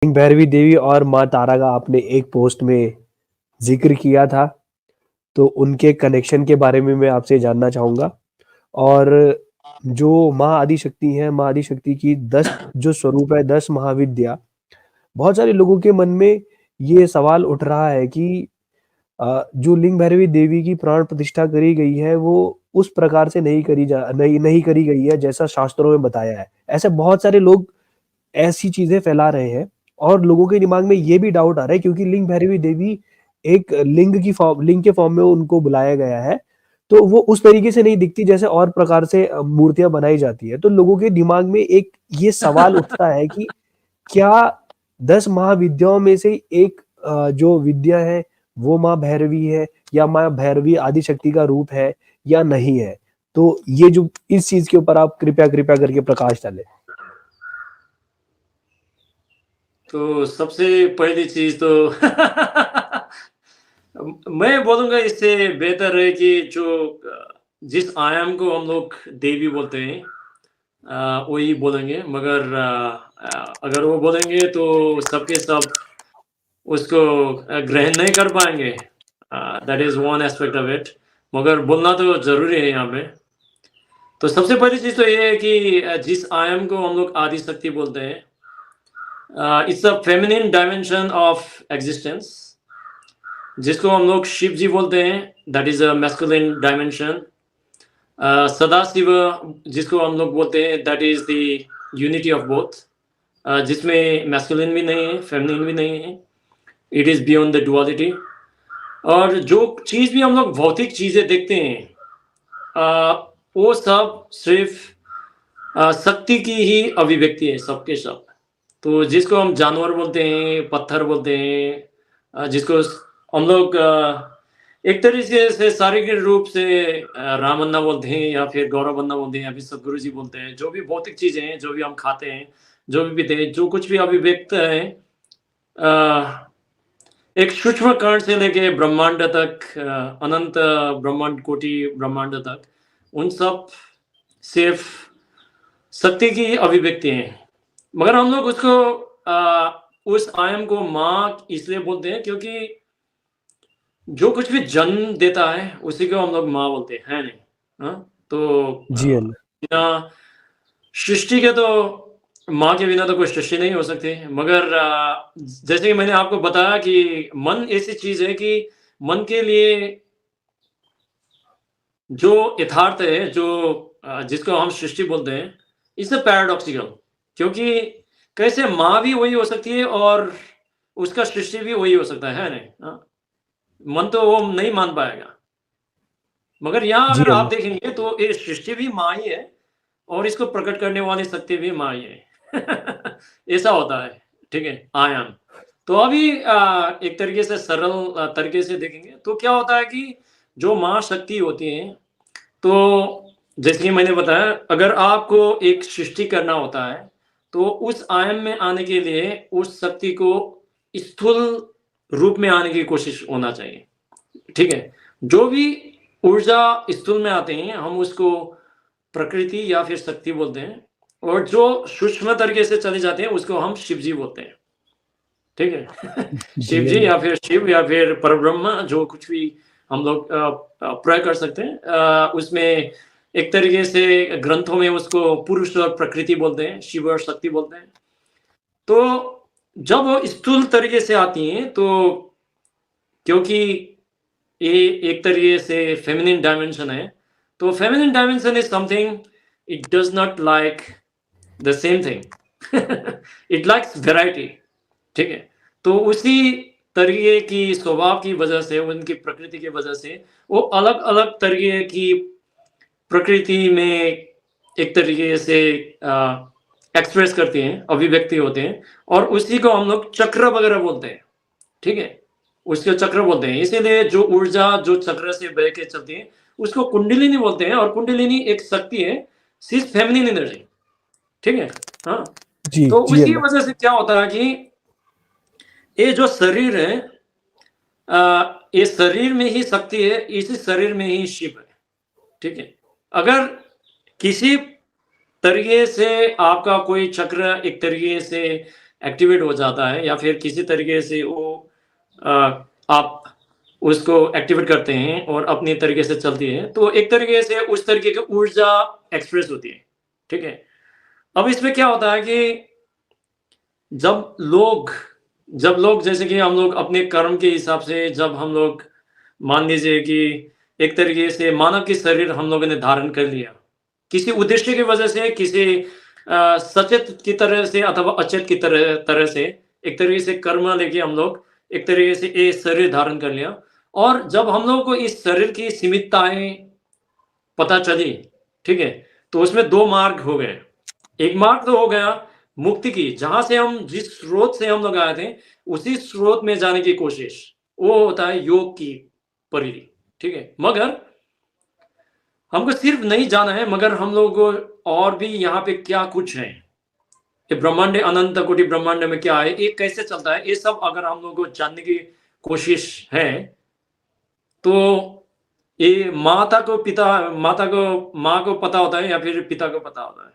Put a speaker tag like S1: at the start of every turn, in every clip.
S1: सिंह भैरवी देवी और माँ तारा का आपने एक पोस्ट में जिक्र किया था, तो उनके कनेक्शन के बारे में मैं आपसे जानना चाहूँगा। और जो माँ आदिशक्ति हैं, माँ आदिशक्ति की 10 जो स्वरूप है, 10 महाविद्या, बहुत सारे लोगों के मन में ये सवाल उठ रहा है कि जो लिंग भैरवी देवी की प्राण प्रतिष्ठा करी गई है, वो उस प्रकार से नहीं करी गई है जैसा शास्त्रों में बताया है। ऐसे बहुत सारे लोग ऐसी चीजें फैला रहे हैं और लोगों के दिमाग में ये भी डाउट आ रहा है, क्योंकि लिंग भैरवी देवी एक लिंग के फॉर्म में उनको बुलाया गया है, तो वो उस तरीके से नहीं दिखती जैसे और प्रकार से मूर्तियां बनाई जाती है। तो लोगों के दिमाग में एक ये सवाल उठता है कि क्या 10 महाविद्याओं में से एक जो विद्या है वो माँ भैरवी है, या माँ भैरवी आदिशक्ति का रूप है या नहीं है? तो ये जो इस चीज के ऊपर आप कृपया कृपया करके प्रकाश डालें।
S2: तो सबसे पहली चीज तो मैं बोलूंगा इससे बेहतर है कि जो जिस आयाम को हम लोग देवी बोलते हैं वही बोलेंगे, मगर अगर वो बोलेंगे तो सबके सब उसको ग्रहण नहीं कर पाएंगे। That is one aspect of it, मगर बोलना तो जरूरी है यहाँ पे। तो सबसे पहली चीज तो ये है कि जिस आयाम को हम लोग आदि शक्ति बोलते हैं, it's a feminine dimension of existence, जिसको हम लोग शिव जी बोलते हैं, that is a masculine dimension. Sadashiv जिसको हम लोग बोलते हैं, that is the unity of both, जिसमें मैस्कुलिन भी नहीं है, फेमिनिन भी नहीं है, it is beyond the duality. और जो चीज भी हम लोग भौतिक चीजें देखते हैं, वो सब सिर्फ शक्ति की ही अभिव्यक्ति है, सबके सब। तो जिसको हम जानवर बोलते हैं, पत्थर बोलते हैं, जिसको हम लोग एक तरीके से शारीरिक रूप से रामन्ना बोलते हैं, या फिर गौरवन्ना बोलते हैं, या फिर सदगुरु जी बोलते हैं। जो भी भौतिक चीजें हैं, जो भी हम खाते हैं, जो भी पीते हैं, जो कुछ भी अभिव्यक्त है, एक सूक्ष्म कण से लेके ब्रह्मांड तक, अनंत ब्रह्मांड कोटि ब्रह्मांड तक, उन सब सिर्फ शक्ति की अभिव्यक्ति है। मगर हम लोग उसको उस आयम को माँ इसलिए बोलते हैं क्योंकि जो कुछ भी जन्म देता है उसी को हम लोग माँ बोलते हैं नहीं? हाँ, तो
S1: जी अल
S2: बिना सृष्टि के तो, माँ के बिना तो कोई सृष्टि नहीं हो सकती। मगर जैसे कि मैंने आपको बताया कि मन ऐसी चीज है कि मन के लिए जो यथार्थ है, जो जिसको हम सृष्टि बोलते हैं, इट्स अ पैराडॉक्सिकल। क्योंकि कैसे माँ भी वही हो सकती है और उसका सृष्टि भी वही हो सकता है नहीं? हाँ? मन तो वो नहीं मान पाएगा। मगर यहाँ
S1: जी
S2: अगर आप
S1: अल
S2: देखेंगे तो ये सृष्टि भी माँ ही है और इसको प्रकट करने वाली शक्ति भी माँ ही है। ऐसा होता है, ठीक है, आयाम। तो अभी एक तरीके से सरल तरीके से देखेंगे तो क्या होता है कि जो माँ शक्ति होती है, तो जैसे कि मैंने बताया, अगर आपको एक सृष्टि करना होता है तो उस आयाम में आने के लिए उस शक्ति को स्थूल रूप में आने की कोशिश होना चाहिए, ठीक है। जो भी ऊर्जा स्थूल में आते हैं हम उसको प्रकृति या फिर शक्ति बोलते हैं, और जो सूक्ष्म तरीके से चले जाते हैं उसको हम शिव जी बोलते हैं, ठीक है। शिव
S1: जी
S2: जी
S1: अल
S2: या फिर शिव या फिर परब्रह्म, जो कुछ भी हम लोग प्रयोग कर सकते हैं। उसमें एक तरीके से ग्रंथों में उसको पुरुष और प्रकृति बोलते हैं, शिव और शक्ति बोलते हैं। तो जब वो स्थूल तरीके से आती हैं, तो क्योंकि ये एक तरीके से फेमिनिन डायमेंशन है, तो feminine dimension is something, it does not like the same thing, it likes variety, ठीक है। तो उसी तरीके की स्वभाव की वजह से, उनकी प्रकृति की वजह से, वो अलग अलग तरीके की प्रकृति में एक तरीके से एक्सप्रेस करती हैं, अभिव्यक्ति होते हैं, और उसी को हम लोग चक्र वगैरह बोलते हैं, ठीक है। उसको चक्र बोलते हैं। इसीलिए जो ऊर्जा जो चक्र से बह के चलती है उसको कुंडलिनी बोलते हैं, और कुंडलिनी एक शक्ति है, सिर्फ फेमिनिन एनर्जी, ठीक है। हाँ,
S1: जी
S2: तो
S1: जी
S2: उसी
S1: अल
S2: वजह से क्या होता है कि ये जो शरीर है, ये शरीर में ही शक्ति है, इसी शरीर में ही शिव है, ठीक है। अगर किसी तरीके से आपका कोई चक्र एक तरीके से एक्टिवेट हो जाता है या फिर किसी तरीके से वो आप उसको एक्टिवेट करते हैं और अपने तरीके से चलती है, तो एक तरीके से उस तरीके की ऊर्जा एक्सप्रेस होती है, ठीक है? अब इसमें क्या होता है कि जब लोग जैसे कि हम लोग अपने कर्म के हिसाब से जब हम लोग मान लीजिए कि एक तरीके से मानव की शरीर हम लोगों ने धारण कर लिया, किसी उद्देश्य की वजह से, किसी सचेत की तरह से अथवा अचेत की तरह से एक तरीके से कर्म लेके हम लोग एक तरीके से ये शरीर धारण कर लिया और जब हम लोगों को इस शरीर की सीमितताएँ पता चली, ठीक है? तो उसमें 2 मार्ग हो गए। एक मार्ग तो हो गया मुक्ति की, जहाँ से हम जिस स्रोत से हम लोग आए थे, उसी स्रोत में जाने की कोशिश। वो होता है योग की परिधि, ठीक है? मगर हमको सिर्फ नहीं जाना है, मगर हम लोगों को और भी यहाँ पे क्या कुछ है, ये ब्रह्मांड अनंत कोटि ब्रह्मांड में क्या है, ये कैसे चलता है, ये सब अगर हम लोगों को जानने की कोशिश है, तो ये माँ को पता होता है या फिर पिता को पता होता है?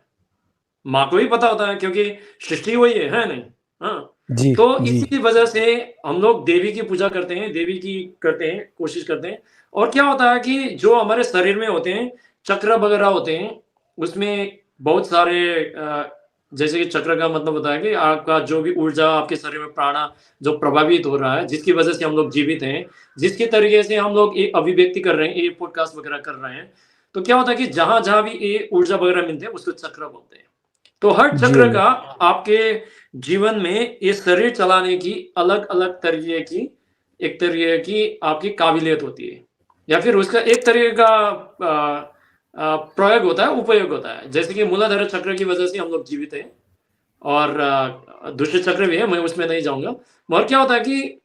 S2: माँ को ही पता होता है क्योंकि सृष्टि वही है नहीं? हाँ।
S1: जी,
S2: तो
S1: जी।
S2: इसी की वजह से हम लोग देवी की पूजा करते हैं, देवी की करते हैं, कोशिश करते हैं और क्या होता है कि जो हमारे शरीर में होते हैं, चक्र वगैरह होते हैं, उसमें बहुत सारे जैसे कि चक्र का मतलब होता है कि आपका जो भी ऊर्जा आपके शरीर में प्राणा जो प्रभावित हो रहा है, जिसकी वजह से हम लोग जीवित हैं, जिसके तरीके से हम लोग ये अभिव्यक्ति कर रहे हैं, ये पॉडकास्ट वगैरह कर रहे हैं, तो क्या होता है कि जहाँ-जहाँ भी ये ऊर्जा वगैरह मिलते हैं, उसको चक्र बोलते हैं। तो हर
S1: जी,
S2: चक्र
S1: अमित।
S2: का आपके जीवन में ये शरीर चलाने की अलग-अलग तरीके की एक तरीके की आपकी काबिलियत होती है या फिर उसका एक तरीके का प्रयोग होता है, उपयोग होता है। जैसे कि मूलाधार चक्र की वजह से हम लोग जीवित हैं और दूसरे चक्र भी है, मैं उसमें नहीं जाऊँगा। मगर क्या होता है कि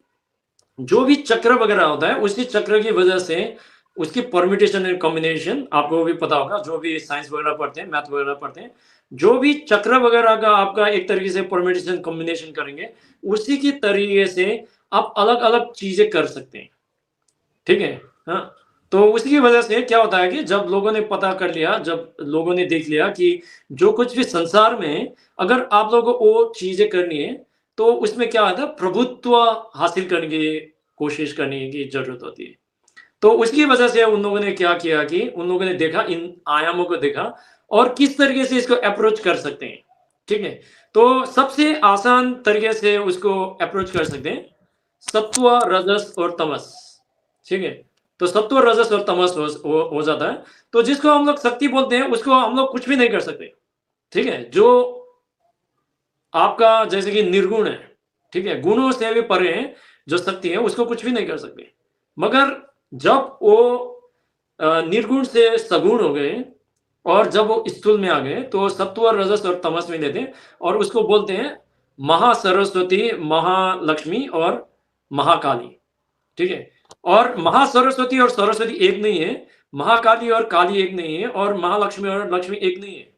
S2: जो भी चक्र वगैरह होता है, उसी चक्र की वजह से उसकी परम्यूटेशन एंड कॉम्बिनेशन आपको भी पता होगा, जो भी साइंस वगैरह पढ़ते हैं, मैथ वगैरह पढ़ते हैं, जो भी चक्र वगैरह का आपका एक तरीके से परम्यूटेशन कॉम्बिनेशन करेंगे, उसी की तरीके से आप अलग-अलग चीज़ें कर सकते हैं, ठीक है? हाँ, तो उसी की वजह से क्या होता है कि जब लोगों ने पता कर लिया, जब लोगों ने देख लिया कि जो कुछ भी संसार में है, अगर आप लोगों को वो चीज़ें करनी है, तो उसमें क्या होता है, प्रभुत्व हासिल करने की कोशिश करने की ज़रूरत होती है। तो उसकी वजह से उन लोगों ने क्या किया कि उन लोगों ने देखा, इन आयामों को देखा और किस तरीके से इसको अप्रोच कर सकते हैं, ठीक है? तो सबसे आसान तरीके से उसको अप्रोच कर सकते हैं, सत्व, रजस और तमस, ठीक है? तो सत्व, रजस और तमस हो जाता है। तो जिसको हम लोग शक्ति बोलते हैं, उसको हम लोग कुछ भी नहीं कर सकते, ठीक है? जो आपका जैसे कि निर्गुण है, ठीक है? गुणों से भी परे है, जो शक्ति है, उसको कुछ भी नहीं कर सकते। मगर जब वो निर्गुण से सगुण हो गए और जब वो स्थूल में आ गए, तो सत्व, रजस और तमस में लेते हैं और उसको बोलते हैं महासरस्वती, महालक्ष्मी और महाकाली, ठीक है? और महासरस्वती और सरस्वती एक नहीं है, महाकाली और काली एक नहीं है और महालक्ष्मी और लक्ष्मी एक नहीं है।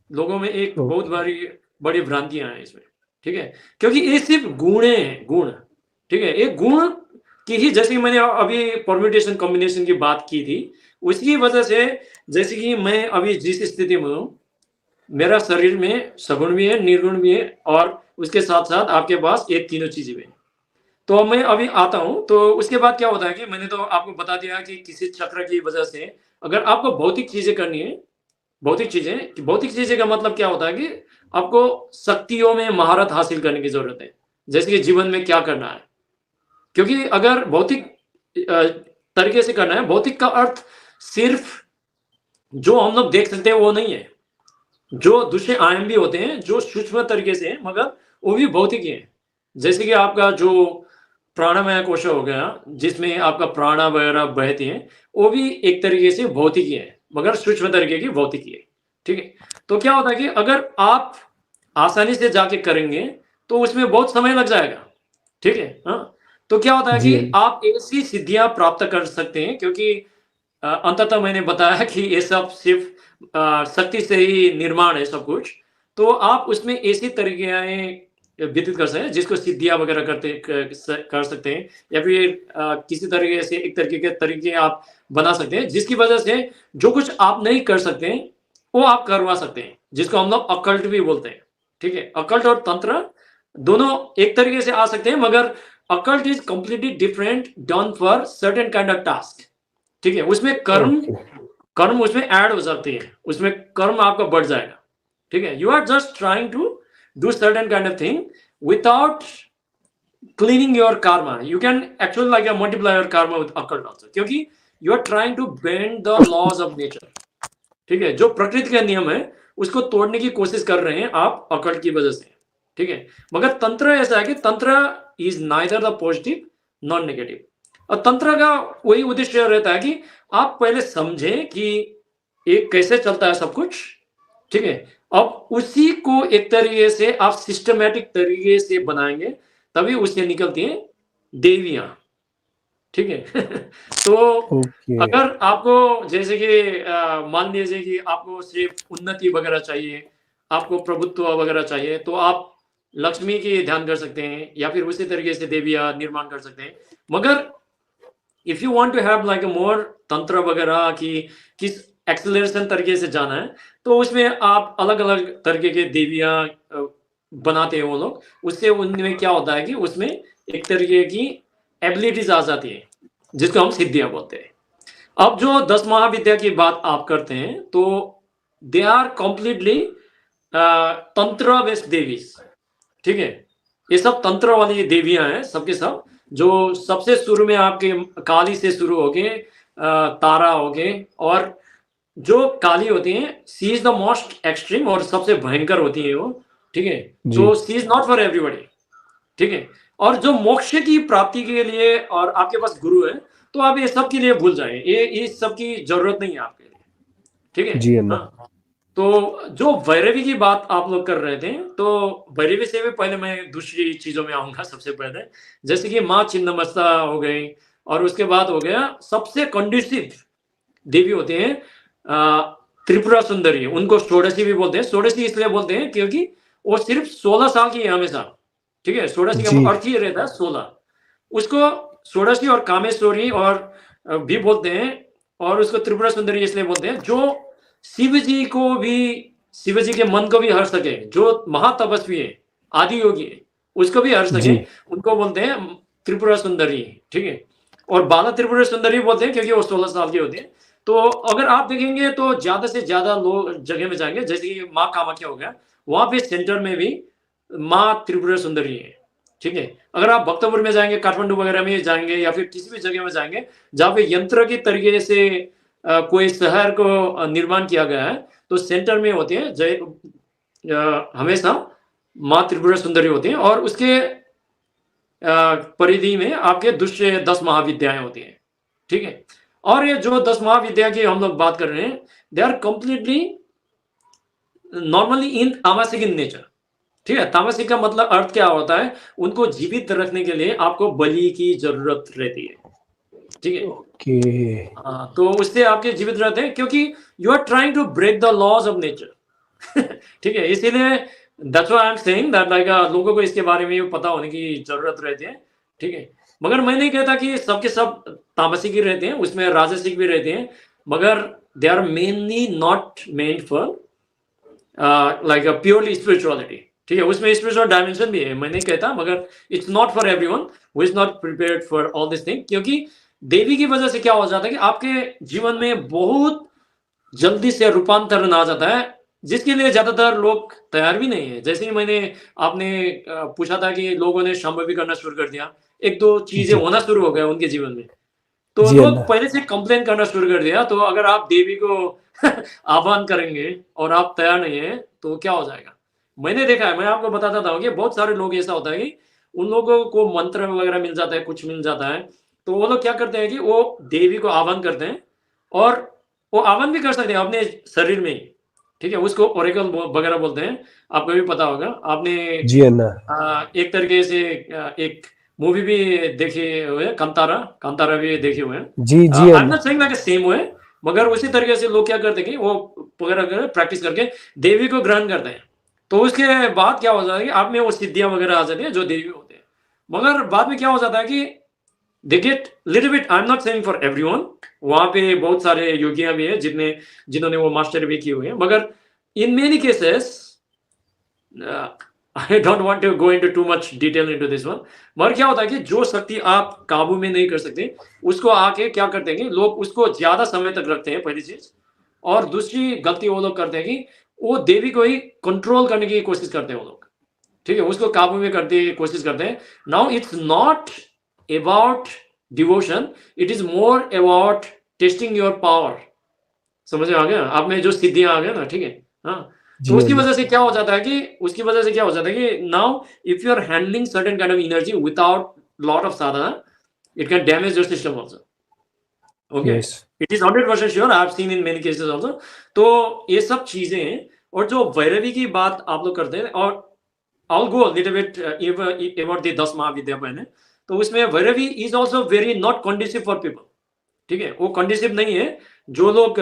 S2: लोगों में एक बहुत
S1: ओके।
S2: बड़ी भ्रांतियाँ हैं इसमें, ठीक है? क्योंकि ये सिर्फ़ गुणे हैं, गुण, ठीक है? एक गुण की ही जैसे कि मैंने अभी परम्यूटेशन कॉम्बिनेशन की बात की थी, उसकी वजह से जैसे कि मैं अभी जिस स्थिति में हूँ, मेरा शरीर में सगुण भी है, निर्गुण भी है और उसके साथ-साथ आपके पास ये तीनों चीज़ें भी हैं। तो मैं अभी आता हूँ, तो उसके बाद क्या होता है कि मैंने तो आपको बता दिया कि किसी चक्र की वजह से अगर आपको भौतिक चीज़ें करनी है, भौतिक चीज़ें का मतलब क्या होता है कि आपको शक्तियों में महारत हासिल करने की ज़रूरत है। जैसे कि जीवन में क्या करना है। क्योंकि अगर भौतिक अ, तरीके से करना है, भौतिक का अर्थ सिर्फ़ जो हम लोग देख सकते हैं वो नहीं है। जो दूसरे आयाम भी होते हैं, जो सूक्ष्म तरीके से हैं, मगर वो भी भौतिक ही हैं। जैसे कि आपका जो प्राणमय कोश हो गया, जिसमें आपका प्राणा वगैरह बहती हैं, वो भी एक तरीके से भौतिक ही है, मगर सूक्ष्म तरीके की भौतिकी है, ठीक है? तो क्या होता है कि अगर आप आसानी से जाके करेंगे, तो उसमें बहुत समय लग जाएगा, ठीक है? हाँ, तो क्या होता है
S1: जी,
S2: कि
S1: अमित।
S2: आप ऐसी सिद्धियाँ प्राप्त कर सकते हैं क्योंकि अंततः मैंने बताया कि ये सब सिर्फ़ शक्ति से ही निर्माण है सब कुछ। तो आप उसमें ऐसी तरीक़ाएँ व्यतीत कर सकते हैं जिसको सिद्धियाँ वग़ैरह कर सकते हैं या फिर किसी तरीक़े से एक तरीक़े के तरीक़े आप बना सकते हैं, जिसकी वज़ह से जो कुछ आप नहीं कर सकते हैं, वो आप करवा सकते हैं, जिसको हम लोग अकल्ट भी बोलते हैं, ठीक है? अकल्ट और तंत्र दोनों एक तरीके से आ सकते हैं, मगर occult is completely different, done for certain kind of task. ठीक है, उसमें कर्म
S1: ओके,
S2: कर्म उसमें ऐड हो सकती है, उसमें कर्म आपका बढ़ जाएगा। ठीक है, you are just trying to do certain kind of thing without cleaning your karma. You can actually like multiply your karma with occult also, क्योंकि you are trying to bend the laws of nature। ठीक है, जो प्रकृति का नियम है उसको तोड़ने की कोशिश कर रहे हैं आप अकल्ट की वजह से। ठीक है, मगर तंत्र ऐसा है कि तंत्र is neither the positive non negative. और तंत्र का वही उद्देश्य रहता है कि आप पहले समझें कि एक कैसे चलता है सब कुछ। ठीक है, अब उसी को एक तरीके से आप सिस्टमेटिक तरीके से बनाएंगे, तभी उससे निकलती हैं देवियां। ठीक है तो
S1: ओके।
S2: अगर आपको जैसे कि मान लीजिए कि आपको सिर्फ उन्नति वगैरह चाहिए, आपको प्रभुत्व वगैरह चाहिए, तो आप लक्ष्मी की ध्यान कर सकते हैं या फिर उसी तरीके से देवियां निर्माण कर सकते हैं। मगर if you want to have like a more tantra वगैरह की किस एक्सेलरेशन तरीके से जाना है, तो उसमें आप अलग अलग तरीके के देवियां बनाते हैं वो लोग। उससे उनमें क्या होता है कि उसमें एक तरीके की एबिलिटीज आ जाती है, जिसको हम सिद्धियां बोलते हैं। अब जो 10 महाविद्या की बात आप करते हैं, तो दे आर कंप्लीटली तंत्र बेस्ड देवीज। ठीक है, ये सब तंत्र वाली देवियां हैं सबके सब। जो सबसे शुरू में आपके काली से शुरू हो गए, तारा हो गए, और जो काली होती हैं सी इज द मोस्ट एक्सट्रीम और सबसे भयंकर होती है वो। ठीक है,
S1: जी,
S2: तो सी इज नॉट फॉर एवरीबॉडी। ठीक है, और जो मोक्ष की प्राप्ति के लिए और आपके पास गुरु है, तो आप ये सब के लिए भूल जाए, ये इस सब की जरूरत नहीं है आपके लिए। ठीक है,
S1: जी अन्ना।
S2: हाँ। तो जो भैरवी की बात आप लोग कर रहे थे, तो भैरवी से भी पहले मैं दूसरी चीजों में आऊंगा। सबसे पहले जैसे कि माँ छिन्नमस्ता हो गई, और उसके बाद हो गया सबसे कंड्यूसिव देवी होते हैं त्रिपुरा सुंदरी। उनको षोडशी भी बोलते हैं। षोडशी इसलिए बोलते हैं क्योंकि वो सिर्फ 16 साल की है हमेशा। ठीक है, षोडशी का
S1: जी,
S2: अर्थ ही रहता है 16। उसको षोडशी और कामेश्वरी और भी बोलते हैं, और उसको त्रिपुरा सुंदरी इसलिए बोलते हैं जो शिव जी को भी, शिव जी के मन को भी हर सके, जो महातपस्वी है, आदि योगी है, उसको भी हर सके,
S1: जी,
S2: उनको बोलते हैं त्रिपुरा सुंदरी। ठीक है, और बाला त्रिपुरा सुंदरी बोलते हैं क्योंकि वो 16 साल की होती है। तो अगर आप देखेंगे तो ज्यादा से ज्यादा लोग जगह में जाएंगे, जैसे कि माँ कामाख्या हो गया, वहां पे सेंटर में भी माँ त्रिपुरा सुंदरी है। ठीक है, अगर आप भक्तपुर में जाएंगे, काठमांडू वगैरह में जाएंगे, या फिर किसी भी जगह में जाएंगे जहाँ पे यंत्र की तरीके से कोई शहर को निर्माण किया गया है, तो सेंटर में होते हैं जय हमेशा माँ त्रिपुरा सुंदरी होती हैं, और उसके परिधि में आपके दूसरे 10 महाविद्याएं होती हैं। ठीक है, और ये जो 10 महाविद्या की हम लोग बात कर रहे हैं, they are completely normally in तामसिक इन नेचर। ठीक है, तामसिक का मतलब अर्थ क्या होता है, उनको जीवित रखने के लिए आपको बलि की जरूरत रहती है। ठीक है,
S1: ओके,
S2: तो उससे आपके जीवित रहते हैं, क्योंकि you are trying to break the laws of nature. ठीक है, इसीलिए that's why I am saying that like लोगों को इसके बारे में पता होने की जरूरत रहती है। ठीक है, मगर मैं नहीं कहता कि सबके सब तामसिक ही रहते हैं, उसमें राजसिक भी रहते हैं, मगर they are mainly not meant for like a purely spirituality. ठीक है, उसमें स्पिरिचुअल डायमेंशन भी है, मैं नहीं कहता, मगर it's not for everyone who is not prepared for all this thing. क्योंकि देवी की वजह से क्या हो जाता है कि आपके जीवन में बहुत जल्दी से रूपांतरण आ जाता है, जिसके लिए ज्यादातर लोग तैयार भी नहीं है। जैसे ही मैंने आपने पूछा था कि लोगों ने शांभवी करना शुरू कर दिया, एक दो चीजें
S1: जी,
S2: होना शुरू हो गया उनके जीवन में, तो
S1: जी
S2: लोग
S1: अन्ना।
S2: पहले से कंप्लेन करना शुरू कर दिया। तो अगर आप देवी को आह्वान करेंगे और आप तैयार नहीं है, तो क्या हो जाएगा। मैंने देखा है, मैं आपको बताता था कि बहुत सारे लोग ऐसा होता है कि उन लोगों को मंत्र वगैरह मिल जाता है, कुछ मिल जाता है, तो वो लोग क्या करते हैं कि वो देवी को आह्वान करते हैं, और वो आह्वान भी कर सकते हैं अपने शरीर में ही। ठीक है, उसको ओरेकल वगैरह बोलते हैं, आपको भी पता होगा। आपने
S1: जी अन्ना।
S2: एक तरीके से एक मूवी भी देखे हुए हैं, कांतारा, कांतारा भी देखे हुए हैं।
S1: जी, जी
S2: I am
S1: Anna.
S2: Not saying that same way, मगर उसी तरीके से लोग क्या करते हैं कि वो वगैरह प्रैक्टिस करके देवी को ग्रहण करते हैं, तो उसके बाद क्या हो जाता है कि आप में वो सिद्धियां वगैरह आ जाती है जो देवी होते हैं। मगर बाद में क्या हो जाता है कि they get little bit, I am not saying for everyone, वहां पे बहुत सारे योगियां भी हैं जिन्होंने वो मास्टर भी किए हुए हैं, मगर in many cases I don't want to go into too much detail into this one. मगर क्या होता है कि जो शक्ति आप काबू में नहीं कर सकते, उसको आके क्या करते हैं कि लोग उसको ज़्यादा समय तक रखते हैं, पहली चीज़। और दूसरी गलती वो लोग करते हैं कि वो देवी को ही कंट्रोल करने की कोशिश करते हैं वो लोग, ठीक है? उसको काबू में करने की कोशिश करते हैं। Now it's not about devotion, it is more about testing your power. समझ में आ गया? आप में जो सिद्धियाँ आ गया ना, ठीक है? हाँ, तो
S1: जी हाँ
S2: उसकी
S1: जी।
S2: वजह से क्या हो जाता है कि उसकी वजह से क्या हो जाता है कि now if you are handling certain kind of energy without lot of sadhana, it can damage your system also. Okay?
S1: Yes.
S2: It is 100% sure, I have seen in many cases also. तो ये सब चीज़ें हैं। और जो भैरवी की बात आप लोग करते हैं, और I will go a little bit about the 10 Mahavidya पहले। तो उसमें Bhairavi is also very not conducive for people. ठीक है? वो कंडुसिव नहीं है। जो लोग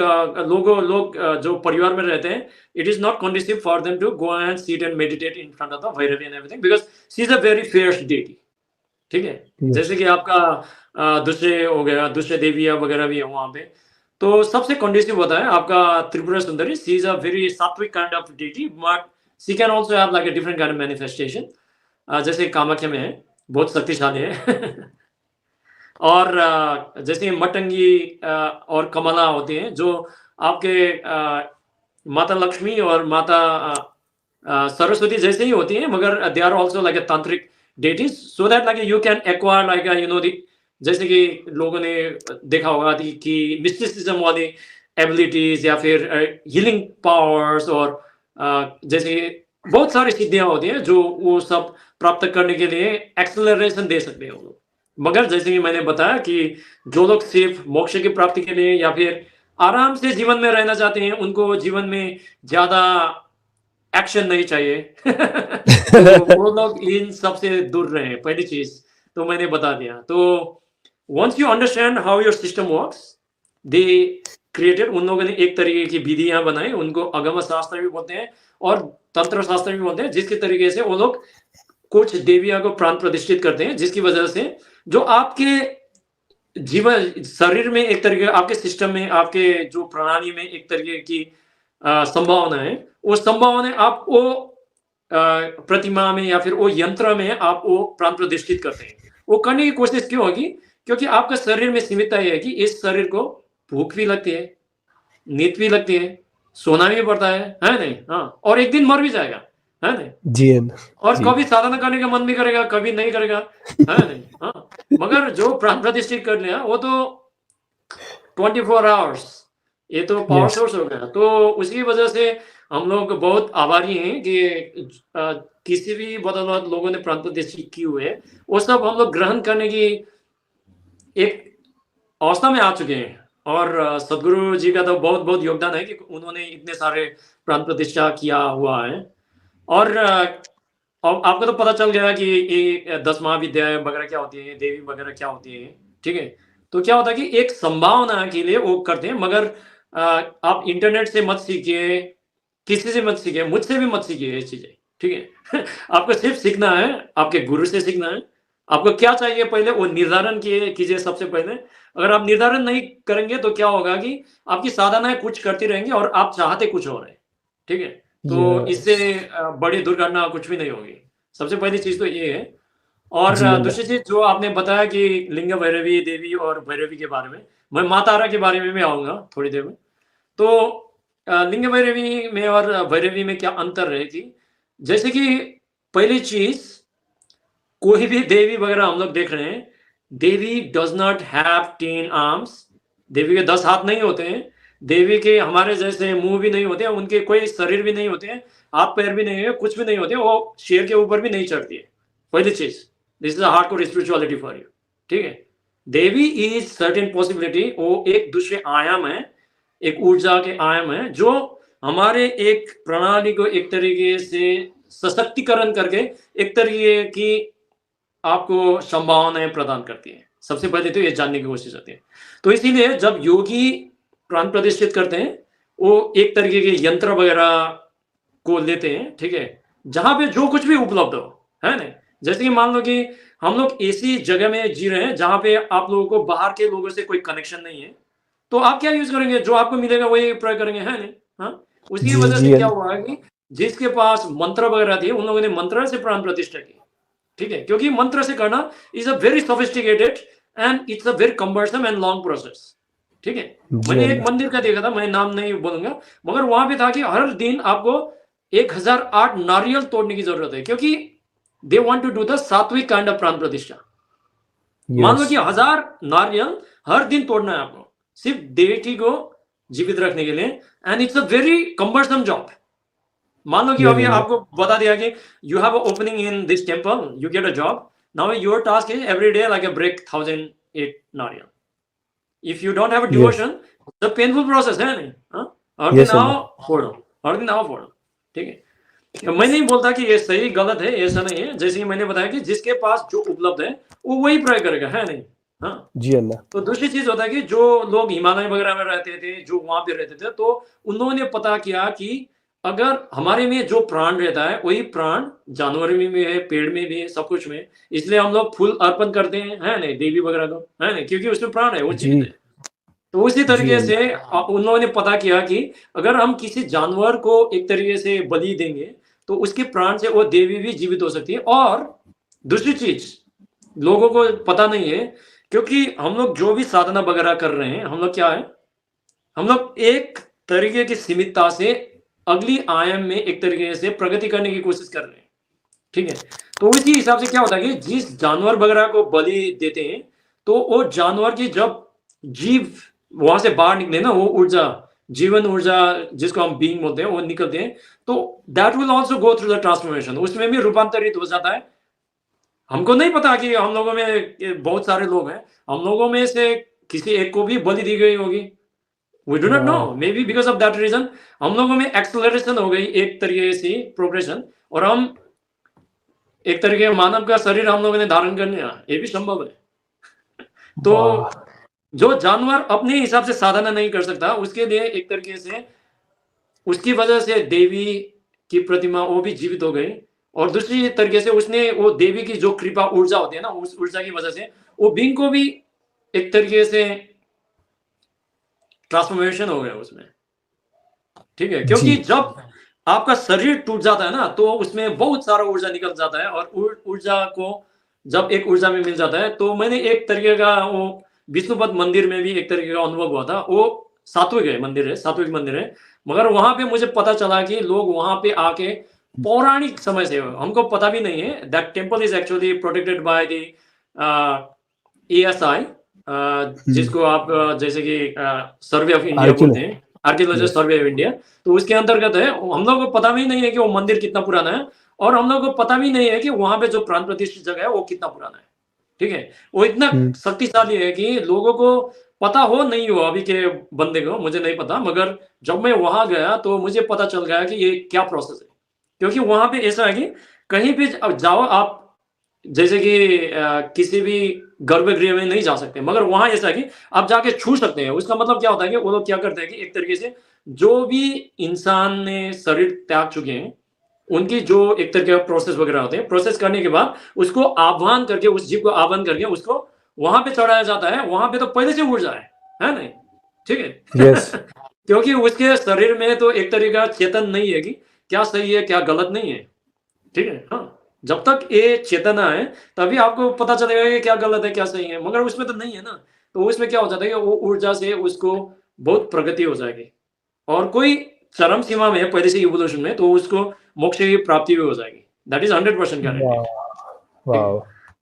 S2: जो परिवार में रहते हैं, it is not conducive for them to go and sit and meditate in front of the Bhairavi and everything, because she is a very fierce deity. ठीक है?
S1: यस।
S2: जैसे कि आपका दूसरे हो गया, दूसरे देवियाँ वगैरह भी है वहाँ पे। तो सबसे कंडुसिव होता है आपका Tripura Sundari. She is a very सात्विक kind of deity, but she can also have like a different kind of manifestation. जैसे कामाख्या में है, बहुत शक्तिशाली है। और जैसे मटंगी और कमला होती हैं, जो आपके माता लक्ष्मी और माता सरस्वती जैसे ही होती हैं, मगर they are also like a tantric deities, so that like you can acquire like you know the, जैसे कि लोगों ने देखा होगा कि मिस्टिसिज्म वाली एबिलिटीज या फिर हीलिंग पावर्स, और जैसे बहुत सारी सिद्धियां होती हैं जो वो सब प्राप्त करने के लिए एक्सेलरेशन दे सकते हैं वो लोग। मगर जैसे कि मैंने बताया कि जो लोग सिर्फ मोक्ष की प्राप्ति के लिए या फिर आराम से जीवन में रहना चाहते हैं, उनको जीवन में ज़्यादा एक्शन नहीं चाहिए। तो वो लोग इन सबसे दूर रहें, पहली चीज़ तो मैंने बता दिया। तो once you understand how your system works, they created, उन लोगों ने एक तरीके की विधियाँ बनाई, उनको अगम शास्त्र भी बोलते हैं और तंत्र शास्त्र भी बोलते हैं, जिसके तरीके से वो लोग कुछ देवियों को प्राण प्रतिष्ठित करते हैं, जिसकी वजह से जो आपके जीवन शरीर में एक तरीके, आपके सिस्टम में, आपके जो प्रणाली में एक तरीके की संभावना है, वो संभावना आप वो प्रतिमा में या फिर वो यंत्र में आप वो प्राण प्रतिष्ठित करते हैं। वो करने की कोशिश क्यों होगी? क्योंकि आपका शरीर में सीमितता ये है कि इस शरीर को भूख भी लगती है, नींद भी लगती है, सोना भी पड़ता है नहीं? हाँ, और एक दिन मर भी जाएगा, है नहीं?
S1: जी हाँ
S2: और
S1: जी।
S2: कभी साधना करने का मन भी करेगा, कभी नहीं करेगा, है नहीं? हाँ, मगर जो प्राण प्रतिष्ठित कर लिया, वो तो 24 आवर्स, ये तो पावर
S1: यस।
S2: सोर्स हो गया। तो उसकी वजह से हम लोग बहुत आभारी हैं कि किसी भी बदौलत लोगों ने प्राण प्रतिष्ठित की हुए है, वो सब हम लोग ग्रहण करने की एक अवस्था में आ चुके हैं। और सदगुरु जी का तो बहुत-बहुत योगदान है कि उन्होंने इतने सारे प्राण प्रतिष्ठा किया हुआ है। और अब आपको तो पता चल गया कि ये 10 महाविद्याएँ वगैरह क्या होती हैं, देवी वगैरह क्या होती हैं, ठीक है? तो क्या होता है कि एक संभावना के लिए वो करते हैं, मगर आप इंटरनेट से मत सीखिए, किसी से मत सीखिए, मुझसे भी मत सीखिए ये चीज़ें, ठीक है? आपको सिर्फ़ सीखना है, आपके गुरु से सीखना है। आपको क्या चाहिए पहले वो निर्धारण कीजिए सबसे पहले। अगर आप निर्धारण नहीं करेंगे तो क्या होगा कि आपकी साधनाएँ कुछ करती रहेंगी और आप चाहते कुछ और हैं, ठीक है? तो
S1: यस।
S2: इससे बड़ी दुर्घटना कुछ भी नहीं होगी। सबसे पहली चीज़ तो ये है। और
S1: जी हाँ।
S2: दूसरी चीज़ जो आपने बताया कि लिंग भैरवी देवी और भैरवी के बारे में, मैं माँ तारा के बारे में भी आऊँगा थोड़ी देर में। तो लिंग भैरवी में और भैरवी में क्या अंतर है कि जैसे कि पहली चीज़, कोई भी देवी वगैरह हम लोग देख रहे हैं, देवी डज़ नॉट हैव 10 आर्म्स, देवी के 10 हाथ नहीं होते हैं, देवी के हमारे जैसे मुँह भी नहीं होते हैं, उनके कोई शरीर भी नहीं होते हैं, हाथ-पैर भी नहीं है, कुछ भी नहीं होते हैं, वो शेर के ऊपर भी नहीं चढ़ती है, पहली चीज़। This is a hardcore spirituality for you, ठीक है? देवी इज़ सर्टेन पॉसिबिलिटी, वो एक दूसरे आयाम है, एक ऊर्जा के आयाम है, जो हमारे एक प्रणाली को एक तरीके से सशक्तिकरण करके एक तरीके की आपको संभावनाएँ प्रदान करती हैं। सबसे पहले तो ये जानने की कोशिश करती है। तो इसीलिए जब योगी प्राण प्रतिष्ठित करते हैं, वो एक तरीके के यंत्र वगैरह को लेते हैं, ठीक है? जहाँ पे जो कुछ भी उपलब्ध हो, है ना? जैसे कि मान लो कि हम लोग ऐसी जगह में जी रहे हैं, जहाँ पे आप लोगों को बाहर के लोगों से कोई कनेक्शन नहीं है, तो आप क्या यूज़ करेंगे? जो आपको मिलेगा वही प्रयोग करेंगे, है नहीं? हाँ? उसकी
S1: जी
S2: वजह से
S1: जी हाँ।
S2: क्या हुआ है कि जिसके पास मंत्र वगैरह थी, उन लोगों ने मंत्र से प्राण प्रतिष्ठा की, ठीक है, क्योंकि मंत्र से करना is a very sophisticated and it's a very cumbersome and long process, ठीक है।
S1: जी
S2: मैंने एक
S1: अल्लाह।
S2: मंदिर का देखा था, मैं नाम नहीं बोलूंगा, मगर वहां पे था कि हर दिन आपको 1008 नारियल तोड़ने की जरूरत है, क्योंकि they want to do the sattvic kind of prana pratishtha. मान लो
S1: यस।
S2: कि 1000 नारियल हर दिन तोड़ना है आपको, सिर्फ डेटी को जीवित रखने के लिए, and it's a very cumbersome job. मान लो कि
S1: यस
S2: अभी
S1: अल्लाह।
S2: आपको बता दिया कि you have opening in this temple, you get a job, now your task is every day like a break 1008 nariyal. If you don't have a
S1: yes.
S2: Devotion, the painful process है नहीं, हाँ? हर दिन
S1: यस
S2: आओ
S1: अल्लाह।
S2: फोड़ो, हर दिन आओ फोड़ो, ठीक है। मैं नहीं बोलता कि ये सही गलत है, ऐसा नहीं है, जैसे कि मैंने बताया कि जिसके पास जो उपलब्ध है वो वही प्रयोग करेगा, है नहीं, हाँ।
S1: जी अल्लाह।
S2: तो दूसरी चीज होता है कि जो लोग हिमालय वगैरह में रहते थे, जो वहां पे रहते थे, तो उन लोगों ने पता किया कि अगर हमारे में जो प्राण रहता है वही प्राण जानवर में भी है, पेड़ में भी है, सब कुछ में है। इसलिए हम लोग फूल अर्पण करते हैं, है नहीं, देवी वगैरह को, है नहीं, क्योंकि उसमें प्राण है, वो
S1: जी।
S2: जीवित है। तो उसी
S1: जी
S2: तरीके से
S1: अल्लाह।
S2: उन लोगों ने पता किया कि अगर हम किसी जानवर को एक तरीके से बलि देंगे तो उसके प्राण से वो देवी भी जीवित हो सकती है। और दूसरी चीज लोगों को पता नहीं है, क्योंकि हम लोग जो भी साधना वगैरह कर रहे हैं, हम लोग क्या है, हम लोग एक तरीके की सीमितता से अगली आयाम में एक तरीके से प्रगति करने की कोशिश कर रहे हैं, ठीक है। तो इसी हिसाब से क्या होता है कि जिस जानवर वगैरह को बलि देते हैं, तो वो जानवर की जब जीव वहां से बाहर निकले ना, वो ऊर्जा, जीवन ऊर्जा जिसको हम बीइंग बोलते हैं, वो निकलते हैं, तो that will also go through the transformation, उसमें भी रूपांतरित हो जाता है। हमको नहीं पता कि हम लोगों में बहुत सारे लोग हैं, हम लोगों में से किसी एक को भी बलि दी गई होगी, वी डू नॉट नो,
S1: वाह।
S2: Maybe because of that reason हम लोगों में एक्सेलरेशन हो गई एक तरीके से प्रोग्रेशन, और हम एक तरीके मानव का शरीर हम लोगों ने धारण कर लिया, ये भी संभव है। तो
S1: वाह।
S2: जो जानवर अपने हिसाब से साधना नहीं कर सकता, उसके लिए एक तरीके से उसकी वजह से देवी की प्रतिमा वो भी जीवित हो गई, और दूसरी तरीके से उसने वो देवी की जो कृपा ऊर्जा होती है ना, उस ऊर्जा की वजह से वो बींग को भी एक तरीके से ट्रांसफॉर्मेशन हो गया उसमें, ठीक है।
S1: जी।
S2: क्योंकि जब आपका शरीर टूट जाता है ना, तो उसमें बहुत सारा ऊर्जा निकल जाता है, और ऊर्जा को जब एक ऊर्जा में मिल जाता है, तो मैंने एक तरीके का वो विष्णुपद मंदिर में भी एक तरीके का अनुभव हुआ था। वो सात्विक है मंदिर है, सात्विक मंदिर है, मगर वहां पे मुझे पता चला कि लोग वहां पे आके पौराणिक समय से, हमको पता भी नहीं है, that temple is actually protected by the ASI, जिसको आप जैसे कि सर्वे ऑफ इंडिया
S1: आर्किल।
S2: बोलते हैं, archaeologist
S1: yes.
S2: Survey of India, तो उसके अंतर्गत है। हम लोग को पता भी नहीं है कि वो मंदिर कितना पुराना है, और हम लोग को पता भी नहीं है कि वहां पे जो प्राण प्रतिष्ठित जगह है वो कितना पुराना है, ठीक है। वो इतना शक्तिशाली है कि लोगों को पता हो नहीं हो, अभी के बंदे को मुझे नहीं पता, मगर जब मैं वहां गया तो मुझे पता चल गया कि ये क्या प्रोसेस है। क्योंकि वहां पे ऐसा है कि कहीं भी अब जाओ आप, जैसे कि किसी भी गर्भगृह में नहीं जा सकते, मगर वहां ऐसा है कि आप जाके छू सकते हैं। उसका मतलब क्या होता है कि वो लोग क्या करते हैं कि एक तरीके से जो भी इंसान ने शरीर त्याग चुके हैं, उनकी जो एक तरीके का प्रोसेस वगैरह होते हैं, प्रोसेस करने के बाद उसको आह्वान करके, उस जीव को आह्वान करके उसको वहां पे चढ़ाया जाता है। वहां पे तो पहले से ऊर्जा है नहीं, ठीक
S1: यस।
S2: है। क्योंकि उसके शरीर में तो एक तरीके का चेतन नहीं है कि क्या सही है क्या गलत नहीं है, ठीक है, हाँ। जब तक ये चेतना है तभी आपको पता चलेगा कि क्या गलत है क्या सही है, मगर उसमें तो नहीं है ना। तो उसमें क्या हो जाता है कि वो ऊर्जा से उसको बहुत प्रगति हो जाएगी, और कोई चरम सीमा में है पहले से इवोल्यूशन में, तो उसको मोक्ष की प्राप्ति भी हो जाएगी, दैट इज 100% गारंटेड,
S1: वाह।
S2: ठीक है।
S1: वाह।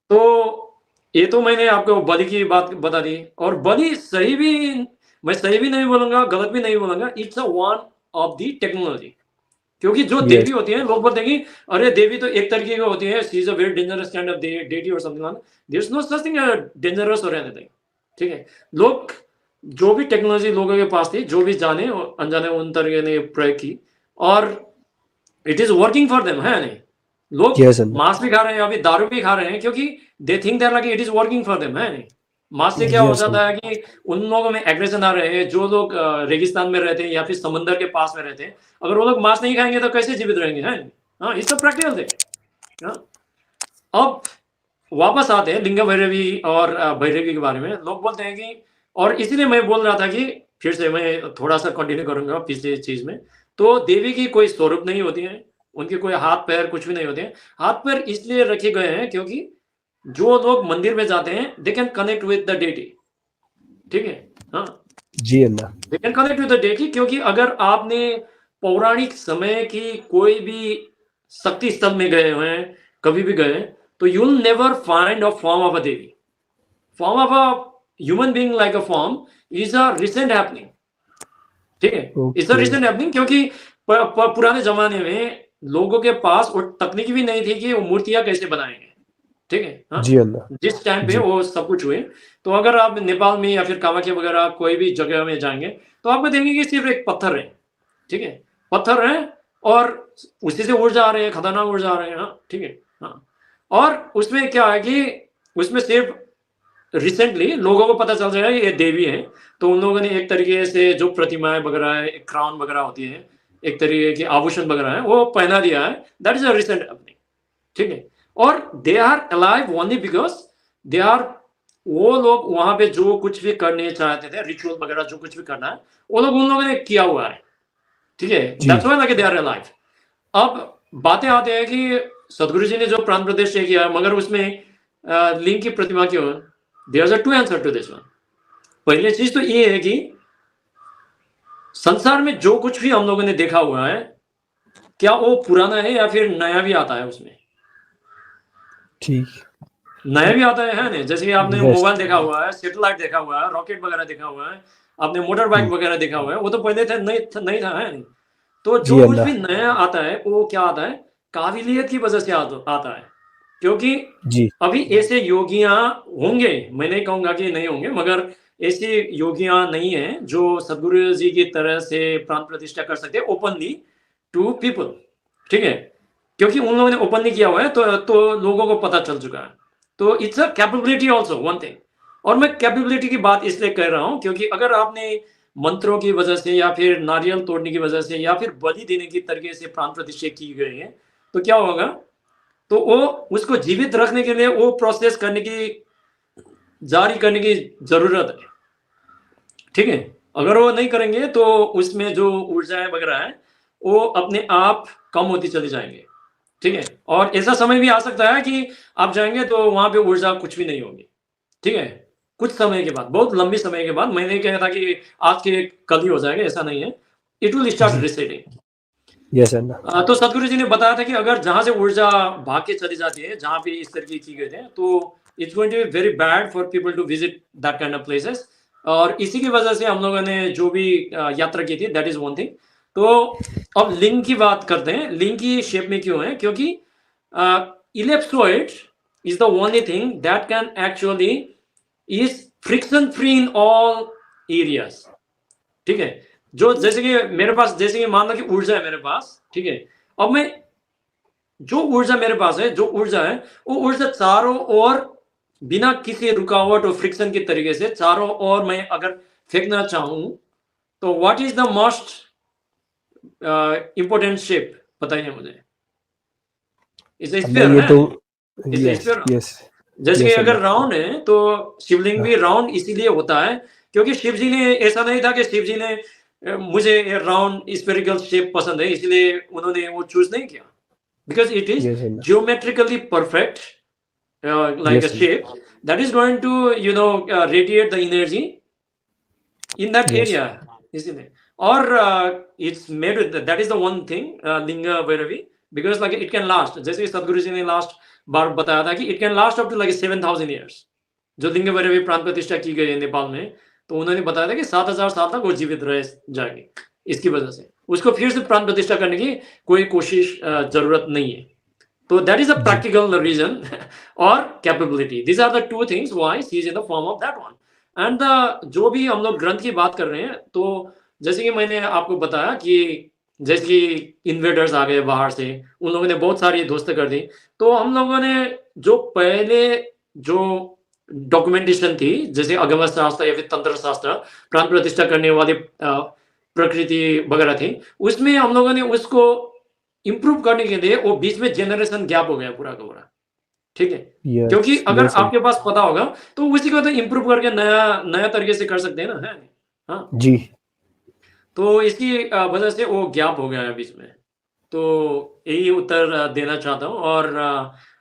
S2: तो ये तो मैंने आपको बलि की बात बता दी, और बलि सही भी, मैं सही भी नहीं बोलूंगा गलत भी नहीं बोलूंगा, it's a one of the technology. क्योंकि जो
S1: यस।
S2: देवी होती है, लोग बोलते हैं कि अरे देवी तो एक तरीके की होती है, she is a very dangerous kind of deity or something, there is no such thing dangerous or anything, ठीक है। लोग जो भी टेक्नोलॉजी लोगों के पास थी, जो भी जाने और अनजाने उन तरीके ने प्रयोग की, और it is working for them, है नहीं। लोग
S1: यस अल्लाह।
S2: मांस भी खा रहे हैं, अभी दारू भी खा रहे हैं, क्योंकि they think that like it is working for them, है नहीं। मांस से क्या हो
S1: यस
S2: जाता
S1: अल्लाह।
S2: है कि उन लोगों में एग्रेशन आ रहे हैं, जो लोग रेगिस्तान में रहते हैं या फिर समंदर के पास में रहते हैं, अगर वो लोग मांस नहीं खाएंगे तो कैसे जीवित रहेंगे, है। हाँ, इट्स अ प्रैक्टिकल थिंग। अब वापस आते हैं लिंग भैरवी और भैरवी के बारे में। लोग बोलते हैं कि, और इसीलिए मैं बोल रहा था कि फिर से मैं थोड़ा सा कंटिन्यू करूंगा पिछले चीज में, तो देवी की कोई स्वरूप नहीं होती है, उनके कोई हाथ पैर कुछ भी नहीं होते हैं। हाथ पैर इसलिए रखे गए हैं क्योंकि जो लोग मंदिर में जाते हैं they can connect with the deity, ठीक है। हाँ,
S1: जी Anna.
S2: They can connect with the deity, क्योंकि अगर आपने पौराणिक समय की कोई भी शक्ति स्थल में गए हुए हैं, कभी भी गए, तो you will never find a form of a Devi. Form of a human being like a form is a recent happening, ठीक है। It's a
S1: okay.
S2: Recent happening क्योंकि पुराने जमाने में लोगों के पास वो तकनीक भी नहीं थी कि वो मूर्तियां कैसे बनाएंगे, ठीक है। हाँ,
S1: जी अन्ना।
S2: जिस टाइम पे
S1: जी।
S2: वो सब कुछ हुए, तो अगर आप नेपाल में या फिर कामाख्या वगैरह कोई भी जगह में जाएंगे तो आपको देखेंगे कि सिर्फ एक पत्थर है, ठीक है। पत्थर है और उसी से ऊर्जा आ रही है, खतरनाक ऊर्जा आ रही है। हाँ, ठीक है। हाँ, और उसमें क्या है कि उसमें सिर्फ रिसेंटली लोगों को पता चल जाएगा ये देवी है, तो उन लोगों ने एक तरीके से जो प्रतिमाएं वगैरह है, एक क्राउन वगैरह होती है, एक तरीके की आभूषण वगैरह है, वो पहना दिया है। दैट इज अ रिसेंट अपनी, ठीक है। और they are alive only because they are, वो लोग वहां पे जो कुछ भी करने चाहते थे, रिचुअल वगैरह जो कुछ भी करना है, वो लोग उन लोगों ने किया हुआ है, ठीक है।
S1: जी।
S2: That's why they are alive. अब बातें आते हैं कि सदगुरु जी ने जो प्राण प्रतिष्ठा किया है, मगर उसमें लिंग की प्रतिमा क्यों है? There are two answer to this one. पहली चीज तो ये है कि संसार में जो कुछ भी हम लोगों ने देखा हुआ है, क्या वो पुराना है या फिर नया भी आता है उसमें?
S1: ठीक।
S2: नया भी आता है नहीं? जैसे कि आपने
S1: यस।
S2: मोबाइल देखा हुआ है, सैटेलाइट देखा हुआ है, रॉकेट वगैरह देखा हुआ है, आपने मोटर बाइक वगैरह देखा हुआ है, वो तो पहले थे, नहीं था, है नहीं? तो
S1: जी
S2: जो कुछ
S1: अन्ना।
S2: भी नया आता है वो क्या आता है? काबिलियत की वजह से आता है। क्योंकि
S1: जी।
S2: अभी ऐसे योगियां होंगे, मैं नहीं कहूंगा कि नहीं होंगे, मगर ऐसे योगियां नहीं है जो सदगुरु जी की तरह से प्राण प्रतिष्ठा कर सकते ओपनली टू पीपल, ठीक है। क्योंकि उन लोगों ने ओपनली किया हुआ है, तो लोगों को पता चल चुका है। तो it's a capability also one thing. और मैं कैपेबिलिटी की बात इसलिए कर रहा हूं क्योंकि अगर आपने मंत्रों की वजह से या फिर नारियल तोड़ने की वजह से या फिर बलि देने की तरीके से प्राण प्रतिष्ठा की गई है, तो क्या होगा? तो वो उसको जीवित रखने के लिए वो प्रोसेस करने की, जारी करने की जरूरत है, ठीक है। अगर वो नहीं करेंगे तो उसमें जो ऊर्जाएं वगैरह है वो अपने आप कम होती चली जाएंगे, ठीक है। और ऐसा समय भी आ सकता है कि आप जाएंगे तो वहां पे ऊर्जा कुछ भी नहीं होगी, ठीक है। कुछ समय के बाद, बहुत लंबी समय के बाद, मैंने कहा था कि आज के कल ही हो जाएगा, ऐसा नहीं है। इट विल स्टार्ट
S1: जी।
S2: रिसेटिंग।
S1: यस अन्ना।
S2: तो सदगुरु जी ने बताया था कि अगर जहां से ऊर्जा भाग के चली जाती है, जहां पे इस तरीके की गए थे, तो it's going to be very bad for people to visit that kind of places. और इसी की वजह से हम लोगों ने जो भी यात्रा की थी, दैट इज वन थिंग। तो अब लिंग की बात करते हैं। लिंग की शेप में क्यों है? क्योंकि ellipsoid is the only thing that can actually is friction free in all areas, ठीक है। जो जैसे कि मेरे पास, जैसे कि मान लो कि ऊर्जा है मेरे पास, ठीक है। अब मैं, जो ऊर्जा मेरे पास है, जो ऊर्जा है, वो ऊर्जा चारों ओर बिना किसी रुकावट और फ्रिक्शन के तरीके से चारों ओर मैं अगर फेंकना चाहूं, तो what is the most important shape? बताइए मुझे। इज
S1: अन्ना
S2: स्फीयर
S1: ये
S2: है,
S1: तो।
S2: Is
S1: yes.
S2: स्फीयर।
S1: यस।
S2: जैसे कि
S1: यस
S2: अगर
S1: अन्ना।
S2: राउंड है तो शिवलिंग
S1: हाँ।
S2: भी राउंड इसीलिए होता है क्योंकि शिव जी ने, ऐसा नहीं था कि शिव जी ने मुझे राउंड स्फेरिकल शेप पसंद है इसलिए उन्होंने वो चूज नहीं किया। Because it is
S1: yes Anna.
S2: geometrically perfect, like a
S1: yes Anna.
S2: shape that is going to, radiate the energy in that
S1: yes.
S2: area, isn't it? Or it's made with that is the one thing, linga vairavi, because like it can last, जैसे सदगुरु जी ने last बार बताया था कि it can last up to like 7,000 years। जो लिंग भैरवी प्राण प्रतिष्ठा की गई है नेपाल में, तो उन्होंने बताया था कि 7,000 साल तक वो जीवित रह जाएगी। इसकी वजह से उसको फिर से प्राण प्रतिष्ठा करने की कोई कोशिश जरूरत नहीं है। तो that is a
S1: ji.
S2: practical reason or capability. These are the two things why she is in the form of that one. And the जो भी हम लोग ग्रंथ की बात कर रहे हैं, तो जैसे कि मैंने आपको बताया कि जैसे कि इन्वेडर्स आ गए बाहर से, उन लोगों ने बहुत सारी ध्वस्त कर दी। तो हम लोगों ने जो पहले जो डॉक्यूमेंटेशन थी, जैसे अगम शास्त्र या फिर तंत्र शास्त्र, प्राण प्रतिष्ठा करने वाली प्रकृति वगैरह थी, उसमें हम लोगों ने उसको इम्प्रूव करने के लिए वो बीच में जनरेशन गैप हो गया पूरा का पूरा, ठीक है।
S1: यस।
S2: क्योंकि अगर
S1: यस अन्ना।
S2: आपके पास पता होगा तो उसी को तो इम्प्रूव करके नया नया तरीके से कर सकते हैं ना, है नहीं? हाँ।
S1: जी।
S2: तो इसकी वजह से वो गैप हो गया है बीच में। तो यही उत्तर देना चाहता हूँ और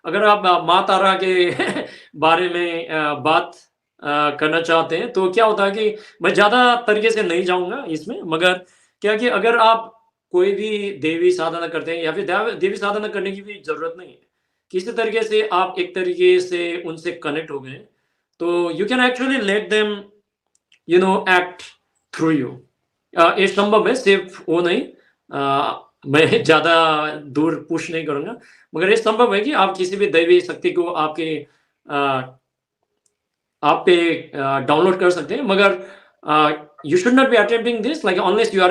S2: अगर आप माँ तारा के बारे में बात करना चाहते हैं, तो क्या होता है कि मैं ज़्यादा तरीके से नहीं जाऊँगा इसमें, मगर क्या कि अगर आप कोई भी देवी साधना करते हैं या फिर देवी साधना करने की भी ज़रूरत नहीं है। किसी तरीके से आप एक तरीके से उनसे कनेक्ट हो गए, तो you can actually let them act through you. ये संभव है, सिर्फ वो नहीं। मैं ज़्यादा दूर पुश नहीं करूँगा, मगर ये संभव है कि आप किसी भी दैवी शक्ति को आपके आप पे डाउनलोड कर सकते हैं, मगर you should not be attempting this like unless you are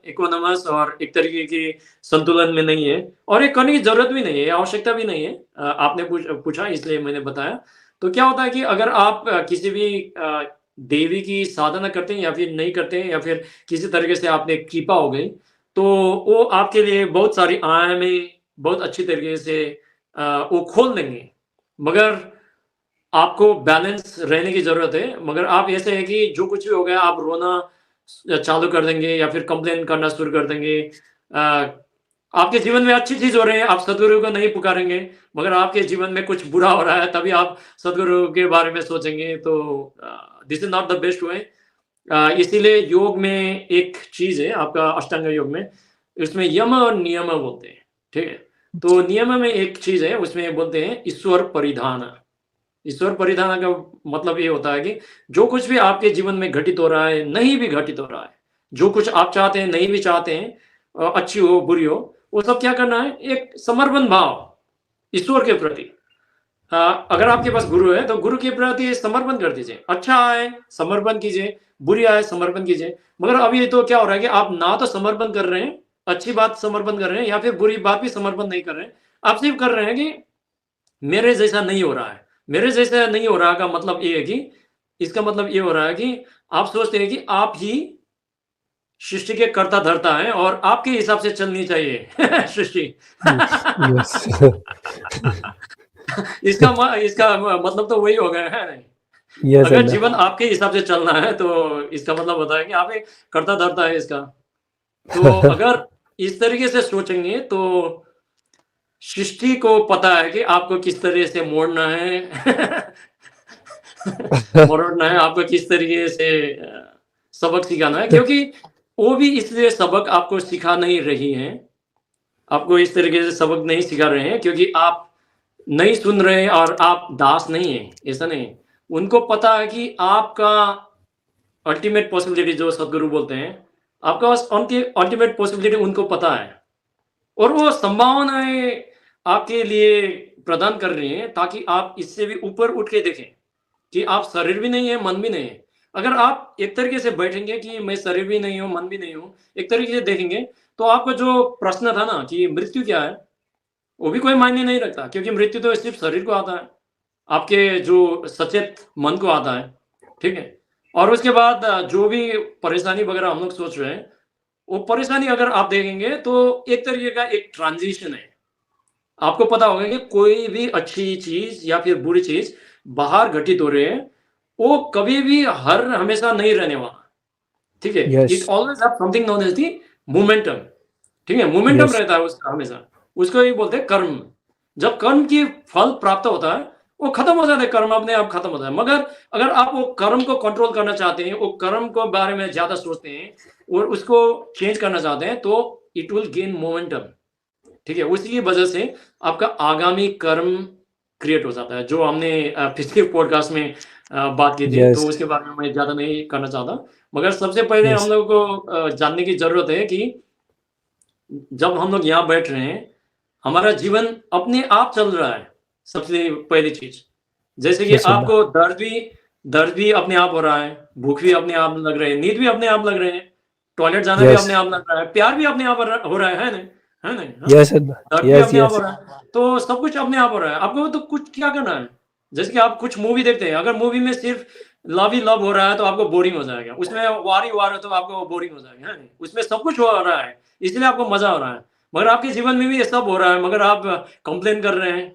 S2: equanimous और एक तरीके के संतुलन में नहीं है, और ये करने की ज़रूरत भी नहीं है, आवश्यकता भी नहीं है। आपने पूछा इसलिए मैंने बताया। तो क्या होता है कि अगर आप किसी भी देवी की साधना करते हैं या फिर नहीं करते हैं या फिर किसी तरीके से आपने कृपा हो गई, तो वो आपके लिए बहुत सारी आयामें बहुत अच्छी तरीके से वो खोल देंगे। मगर आपको बैलेंस रहने की ज़रूरत है, मगर आप ऐसे है कि जो कुछ भी हो गया आप रोना चालू कर देंगे या फिर कंप्लेन करना शुरू कर देंगे। आपके जीवन में अच्छी चीज़ हो रही है, आप सद्गुरु को नहीं पुकारेंगे, मगर आपके जीवन में कुछ बुरा हो रहा है, तभी आप सद्गुरु के बारे में सोचेंगे, तो this is not the best way. इसीलिए योग में एक चीज़ है आपका अष्टांग योग में, उसमें यम और नियम बोलते हैं, ठीक है? तो नियम में एक चीज़ है, उसमें बोलते हैं ईश्वर परिधान। ईश्वर परिधान का मतलब ये होता है कि जो कुछ भी आपके जीवन में घटित हो रहा है, नहीं भी घटित हो रहा है, जो कुछ आप चाहते हैं, नहीं भी चाहते हैं, अच्छी हो, बुरी हो, वो सब क्या करना है, एक समर्पण भाव ईश्वर के प्रति। अगर आपके पास गुरु है, तो गुरु के प्रति समर्पण कर दीजिए। अच्छा आए, समर्पण कीजिए, बुरी आए, समर्पण कीजिए। मगर अभी तो क्या हो रहा है कि आप ना तो समर्पण कर रहे हैं, अच्छी बात समर्पण कर रहे हैं, या फिर बुरी बात भी समर्पण नहीं कर रहे हैं। आप सिर्फ कर रहे हैं कि मेरे जैसा नहीं हो रहा है। मेरे जैसा नहीं हो रहा का मतलब ये है कि इसका मतलब ये हो रहा है कि आप सोचते हैं कि आप ही सृष्टि के कर्ता-धर्ता हैं और आपके हिसाब से चलनी चाहिए सृष्टि।
S1: यस।
S2: इसका मतलब तो वही हो गया है नहीं?
S1: यस
S2: अगर
S1: अन्ना।
S2: जीवन आपके हिसाब से चलना है, तो इसका मतलब होता है कि आप एक कर्ता-धर्ता है इसका। तो अगर इस तरीके से सोचेंगे, तो सृष्टि को पता है कि आपको किस तरह से मोड़ना है। मोड़ना है, आपको किस तरीके से सबक सिखाना है, क्योंकि वो भी इसलिए सबक आपको सिखा नहीं रही हैं। आपको इस तरीके से सबक नहीं सिखा रहे हैं क्योंकि आप नहीं सुन रहे हैं और आप दास नहीं हैं, ऐसा नहीं है। उनको पता है कि आपका अल्टीमेट पॉसिबिलिटी जो सद्गुरु बोलते हैं, आपका उनकी अल्टीमेट पॉसिबिलिटी उनको पता है। और वो संभावनाएँ आपके लिए प्रदान कर रही हैं ताकि आप इससे भी ऊपर उठ के देखें, कि आप शरीर भी नहीं है, मन भी नहीं है। अगर आप एक तरीके से बैठेंगे कि मैं शरीर भी नहीं हूँ, मन भी नहीं हूँ, एक तरीके से देखेंगे, तो आपका जो प्रश्न था ना कि मृत्यु क्या है? वो भी कोई मायने नहीं रखता, क्योंकि मृत्यु तो सिर्फ़ शरीर को आता है, आपके जो सचेत मन को आता है, ठीक है? और उसके बाद जो भी परेशानी वगैरह हम लोग सोच रहे हैं, वो परेशानी अगर आप देखेंगे तो एक तरीके का एक ट्रांज़िशन है। आपको पता होगा कि कोई भी अच्छी चीज़ या फिर बुरी चीज़ बाहर घटित हो रही है, वो कभी भी हर हमेशा नहीं रहने वाला, ठीक है?
S1: Yes.
S2: It always have something known as the momentum, ठीक है? Momentum
S1: yes.
S2: रहता है उसका हमेशा। उसको ही बोलते हैं कर्म। जब कर्म की फल प्राप्त होता है, वो खत्म हो जाता है, कर्म अपने आप खत्म होता है। मगर अगर आप वो कर्म को कंट्रोल करना चाहते हैं, वो कर्म को बारे में ज़्यादा सोचते हैं और उसको चेंज करना चाहते हैं, तो इट विल गेन मोमेंटम, ठीक है? उसी की वजह से आपका आगामी कर्म क्रिएट हो जाता है, जो हमने पिछले पॉडकास्ट में बात की थी,
S1: यस।
S2: तो उसके बारे में मैं ज़्यादा नहीं करना चाहता। मगर सबसे पहले हम
S1: यस।
S2: लोगों को जानने की ज़रूरत है कि जब हम लोग यहाँ बैठ रहे हैं, हमारा जीवन अपने आप चल रहा है, सबसे पहली चीज़। जैसे कि
S1: यस अन्ना।
S2: आपको दर्द भी अपने आप हो रहा है, भूख भी अपने आप लग रही है, नींद भी अपने आप लग रहे हैं, टॉयलेट जाना भी
S1: यस।
S2: अपने आप लग रहा है, प्यार भी अपने आप हो रहा है नहीं? है नहीं? हाँ?
S1: यस अन्ना।
S2: दर्द भी
S1: यस,
S2: अपने आप हो
S1: यस।
S2: रहा है, तो सब कुछ अपने आप हो रहा है। आपको तो कुछ क्या करना है? जैसे कि आप कुछ मूवी देखते हैं, अगर मूवी में सिर्फ़ लव ही लव हो रहा है, तो आपको बोरिंग हो जाएगा। उसमें वार ही वार है, तो आपको बोरिंग हो जाएगा, है नहीं? उसमें सब कुछ हो रहा है, इसलिए आपको मज़ा आ रहा है। मगर आपके जीवन में भी ये सब हो रहा है, मगर आप कंप्लेन कर रहे हैं।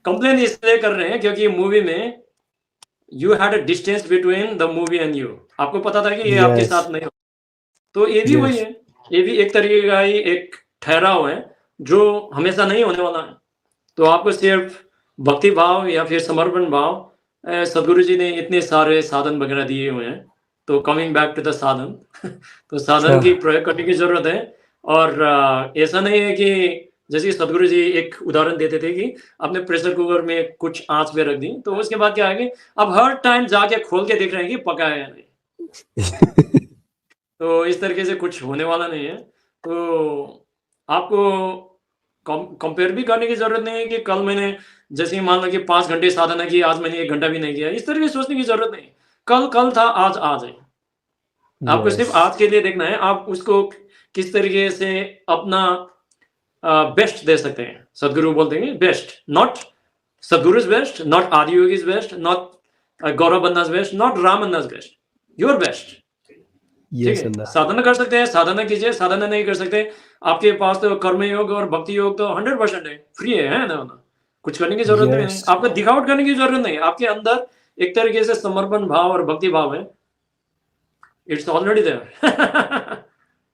S2: कंप्लेन इसलिए कर रहे हैं क्योंकि मूवी में you had a distance between the movie and you, आपको पता था कि ये आपके
S1: यस,
S2: साथ नहीं हो। तो ये भी वही
S1: यस,
S2: है, ये भी एक तरीके का ही एक ठहराव है जो हमेशा नहीं होने वाला है। तो आपको सिर्फ भक्ति भाव या फिर समर्पण भाव, सदगुरु जी ने इतने सारे साधन वगैरह दिए हुए हैं। तो कमिंग बैक टू द साधन तो साधन की
S1: अच्छा,
S2: प्रयोग करने की जरूरत है। और ऐसा नहीं है कि जैसे सदगुरु जी एक उदाहरण देते थे कि आपने प्रेशर कुकर में कुछ आंच पे रख दी तो उसके बाद क्या है कि अब हर टाइम जाके खोल के देख रहे हैं कि पका है या नहीं। तो इस तरीके से कुछ होने वाला नहीं है। तो आपको कंपेयर भी करने की ज़रूरत नहीं है कि कल मैंने जैसे मान लो कि 5 घंटे साधना की, आज मैंने 1 घंटा भी नहीं किया। इस तरह की सोचने की ज़रूरत नहीं है। कल कल था, आज आज है। आपको
S1: यस,
S2: सिर्फ़ आज के लिए देखना है, आप उसको किस तरीके से अपना बेस्ट दे सकते हैं। सद्गुरु बोलते हैं best, not Sadhguru is best, not Adiyogi is best, not Gaurav Banna is best, not Ram Banna is best, your best. ठीक
S1: यस
S2: है,
S1: अन्ना,
S2: साधना कर सकते हैं, साधना कीजिए, साधना नहीं कर सकते, आपके पास तो कर्म योग और भक्ति योग तो 100% है, फ्री है ना? कुछ करने की ज़रूरत नहीं
S1: यस,
S2: है, आपको दिखावट करने की ज़रूरत नहीं है, आपके अंदर एक तरीके से समर्पण भाव और भक्ति भाव है, इट्स ऑलरेडी देयर।